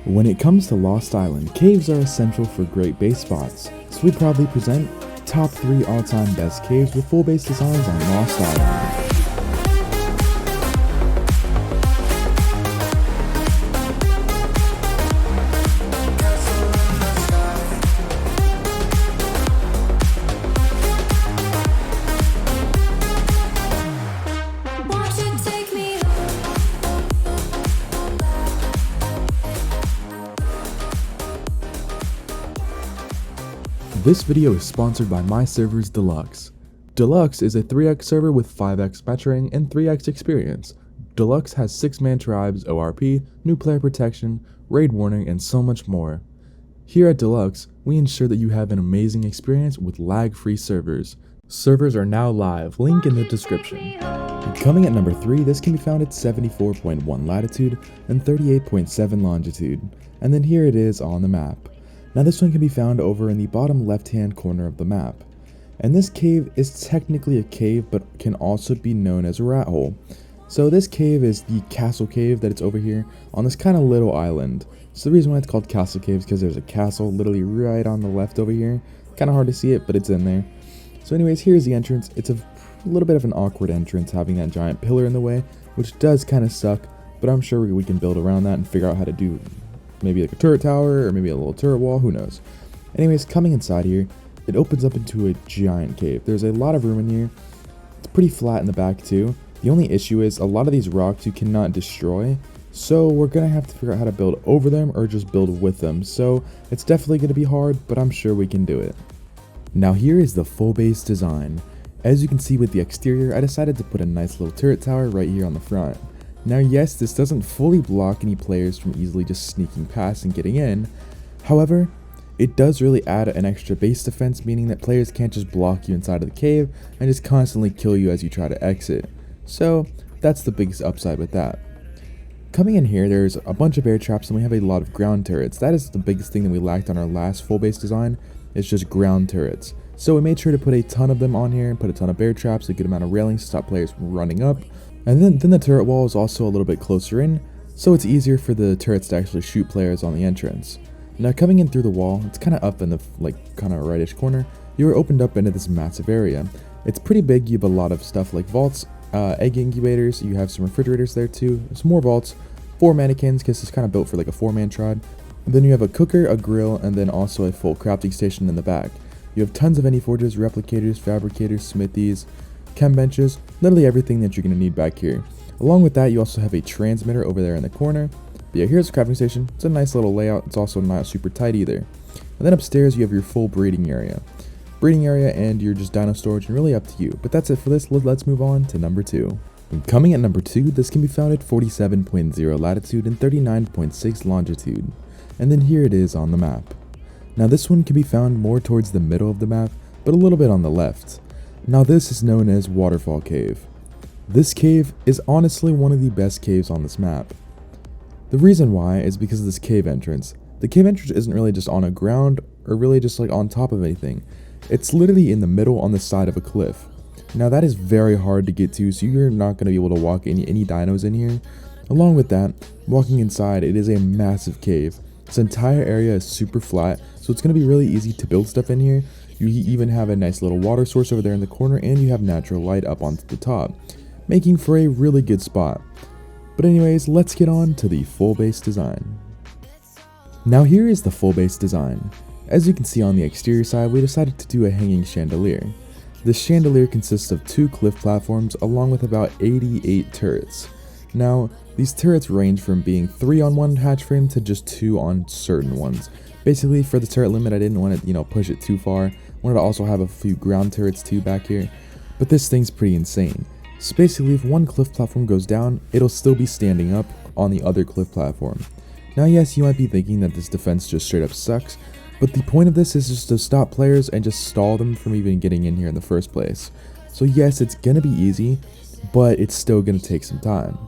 When it comes to Lost Island, caves are essential for great base spots, so we proudly present top 3 all-time best caves with full base designs on Lost Island. This video is sponsored by My Servers Deluxe. Deluxe is a 3x server with 5x matching and 3x experience. Deluxe has 6-man tribes, ORP, new player protection, raid warning, and so much more. Here at Deluxe, we ensure that you have an amazing experience with lag-free servers. Servers are now live, link in the description. Coming at number 3, this can be found at 74.1 latitude and 38.7 longitude, and then here it is on the map. Now this one can be found over in the bottom left hand corner of the map. And this cave is technically a cave but can also be known as a rat hole. So this cave is the castle cave that it's over here on this kind of little island. So the reason why it's called castle cave is because there's a castle literally right on the left over here. Kind of hard to see it, but it's in there. So anyways, here's the entrance. It's a little bit of an awkward entrance having that giant pillar in the way, which does kind of suck, but I'm sure we can build around that and figure out how to do maybe like a turret tower or maybe a little turret wall, who knows. Anyways, coming inside here, it opens up into a giant cave. There's a lot of room in here. It's pretty flat in the back too. The only issue is a lot of these rocks you cannot destroy, so we're gonna have to figure out how to build over them or just build with them. So it's definitely gonna be hard, but I'm sure we can do it. Now here is the full base design. As you can see with the exterior, I decided to put a nice little turret tower right here on the front. Now yes, this doesn't fully block any players from easily just sneaking past and getting in. However, it does really add an extra base defense, meaning that players can't just block you inside of the cave and just constantly kill you as you try to exit. So that's the biggest upside with that. Coming in here, there's a bunch of bear traps and we have a lot of ground turrets. That is the biggest thing that we lacked on our last full base design. It's just ground turrets. So we made sure to put a ton of them on here and put a ton of bear traps, a good amount of railings to stop players from running up. And then the turret wall is also a little bit closer in, so it's easier for the turrets to actually shoot players on the entrance. Now coming in through the wall, it's kind of up in the kind of rightish corner, you are opened up into this massive area. It's pretty big. You have a lot of stuff like vaults, egg incubators, you have some refrigerators there too, some more vaults, 4 mannequins because it's kind of built for like a 4-man tribe. And then you have a cooker, a grill, and then also a full crafting station in the back. You have tons of any forges, replicators, fabricators, smithies, chem benches, literally everything that you're going to need back here. Along with that, you also have a transmitter over there in the corner. But yeah, here's the crafting station. It's a nice little layout. It's also not super tight either. And then upstairs, you have your full breeding area. And your just dino storage, and really up to you. But that's it for this. Let's move on to number 2. And coming at number 2, this can be found at 47.0 latitude and 39.6 longitude. And then here it is on the map. Now this one can be found more towards the middle of the map, but a little bit on the left. Now this is known as Waterfall Cave. This cave is honestly one of the best caves on this map. The reason why is because of this cave entrance. The cave entrance isn't really just on a ground or really just like on top of anything. It's literally in the middle on the side of a cliff. Now that is very hard to get to, so you're not going to be able to walk any dinos in here. Along with that, walking inside, it is a massive cave. This entire area is super flat, so it's going to be really easy to build stuff in here. You even have a nice little water source over there in the corner, and you have natural light up onto the top, making for a really good spot. But anyways, let's get on to the full base design. Now here is the full base design. As you can see on the exterior side, we decided to do a hanging chandelier. This chandelier consists of 2 cliff platforms along with about 88 turrets. Now, these turrets range from being 3 on one hatch frame to just 2 on certain ones. Basically, for the turret limit, I didn't want to, push it too far. I wanted to also have a few ground turrets too back here. But this thing's pretty insane. So basically, if one cliff platform goes down, it'll still be standing up on the other cliff platform. Now yes, you might be thinking that this defense just straight up sucks, but the point of this is just to stop players and just stall them from even getting in here in the first place. So yes, it's gonna be easy, but it's still gonna take some time.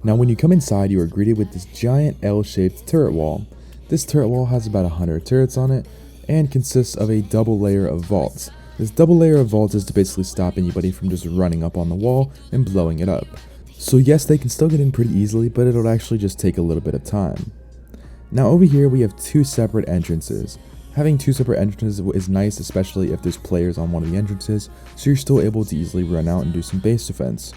Now when you come inside, you are greeted with this giant L-shaped turret wall. This turret wall has about 100 turrets on it and consists of a double layer of vaults. This double layer of vaults is to basically stop anybody from just running up on the wall and blowing it up. So yes, they can still get in pretty easily, but it'll actually just take a little bit of time. Now over here we have two separate entrances. Having two separate entrances is nice, especially if there's players on one of the entrances, so you're still able to easily run out and do some base defense.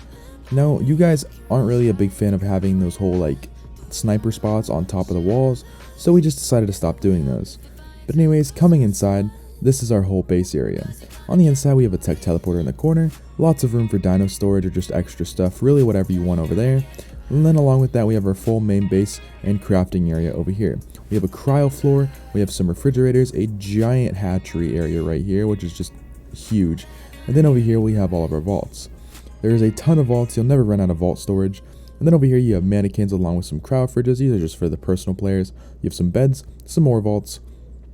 Now, you guys aren't really a big fan of having those whole like sniper spots on top of the walls, so we just decided to stop doing those. But anyways, coming inside, this is our whole base area. On the inside we have a tech teleporter in the corner, lots of room for dino storage or just extra stuff, really whatever you want over there. And then along with that we have our full main base and crafting area over here. We have a cryo floor, we have some refrigerators, a giant hatchery area right here, which is just huge. And then over here we have all of our vaults. There is a ton of vaults, you'll never run out of vault storage. And then over here you have mannequins along with some cryo fridges, these are just for the personal players. You have some beds, some more vaults.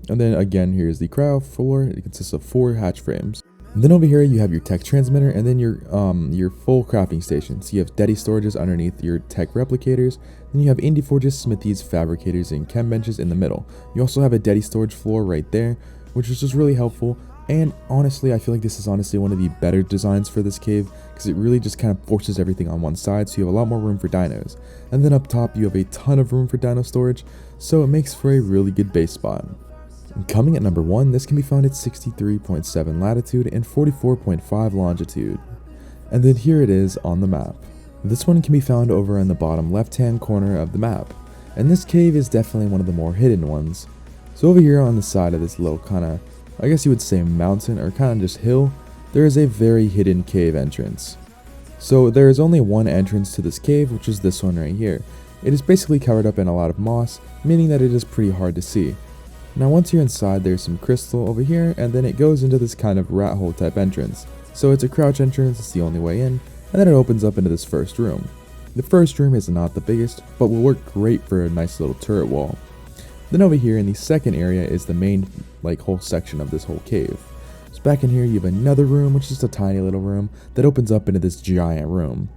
And then again, here's the cryo floor, it consists of 4 hatch frames. And then over here you have your tech transmitter and then your full crafting station. So you have daddy storages underneath your tech replicators. Then you have indie forges, smithies, fabricators, and chem benches in the middle. You also have a daddy storage floor right there, which is just really helpful. And honestly, I feel like this is honestly one of the better designs for this cave because it really just kind of forces everything on one side, so you have a lot more room for dinos. And then up top you have a ton of room for dino storage, so it makes for a really good base spot. Coming at number 1, this can be found at 63.7 latitude and 44.5 longitude. And then here it is on the map. This one can be found over in the bottom left hand corner of the map. And this cave is definitely one of the more hidden ones. So over here on the side of this little kind of, I guess you would say mountain or kind of just hill, there is a very hidden cave entrance. So there is only one entrance to this cave, which is this one right here. It is basically covered up in a lot of moss, meaning that it is pretty hard to see. Now once you're inside, there's some crystal over here, and then it goes into this kind of rat hole type entrance. So it's a crouch entrance, it's the only way in, and then it opens up into this first room. The first room is not the biggest, but will work great for a nice little turret wall. Then over here in the second area is the main whole section of this whole cave. So back in here you have another room, which is just a tiny little room that opens up into this giant room.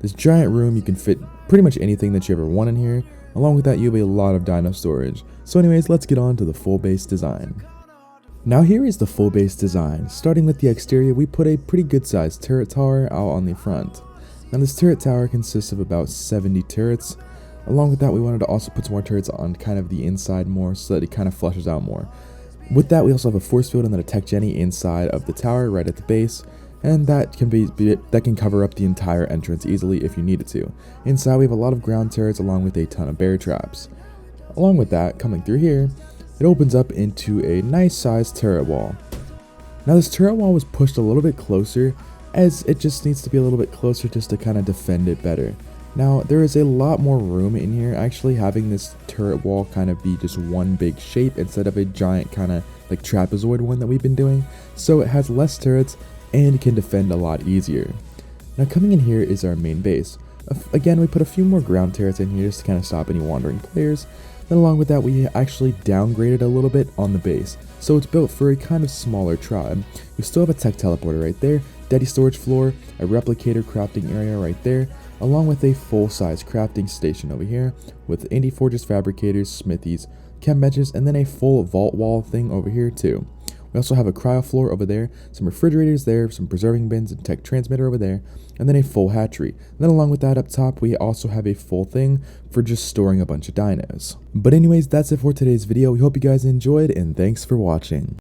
This giant room, you can fit pretty much anything that you ever want in here. Along with that, you have a lot of dino storage. So anyways, let's get on to the full base design. Now here is the full base design. Starting with the exterior, we put a pretty good sized turret tower out on the front. Now this turret tower consists of about 70 turrets. Along with that, we wanted to also put some more turrets on kind of the inside more so that it kind of flushes out more. With that, we also have a force field and then a tech jenny inside of the tower right at the base. And that can cover up the entire entrance easily if you needed to. Inside we have a lot of ground turrets along with a ton of bear traps. Along with that, coming through here, it opens up into a nice sized turret wall. Now this turret wall was pushed a little bit closer as it just needs to be a little bit closer just to kind of defend it better. Now there is a lot more room in here, actually having this turret wall kind of be just one big shape instead of a giant kind of like trapezoid one that we've been doing. So it has less turrets and can defend a lot easier. Now coming in here is our main base. Again, we put a few more ground turrets in here just to kind of stop any wandering players. Then along with that, we actually downgraded a little bit on the base. So it's built for a kind of smaller tribe. We still have a tech teleporter right there, daddy storage floor, a replicator crafting area right there, along with a full-size crafting station over here with indie forges, fabricators, smithies, chem benches, and then a full vault wall thing over here too. We also have a cryo floor over there, some refrigerators there, some preserving bins and tech transmitter over there, and then a full hatchery. And then along with that up top, we also have a full thing for just storing a bunch of dinos. But anyways, that's it for today's video. We hope you guys enjoyed, and thanks for watching.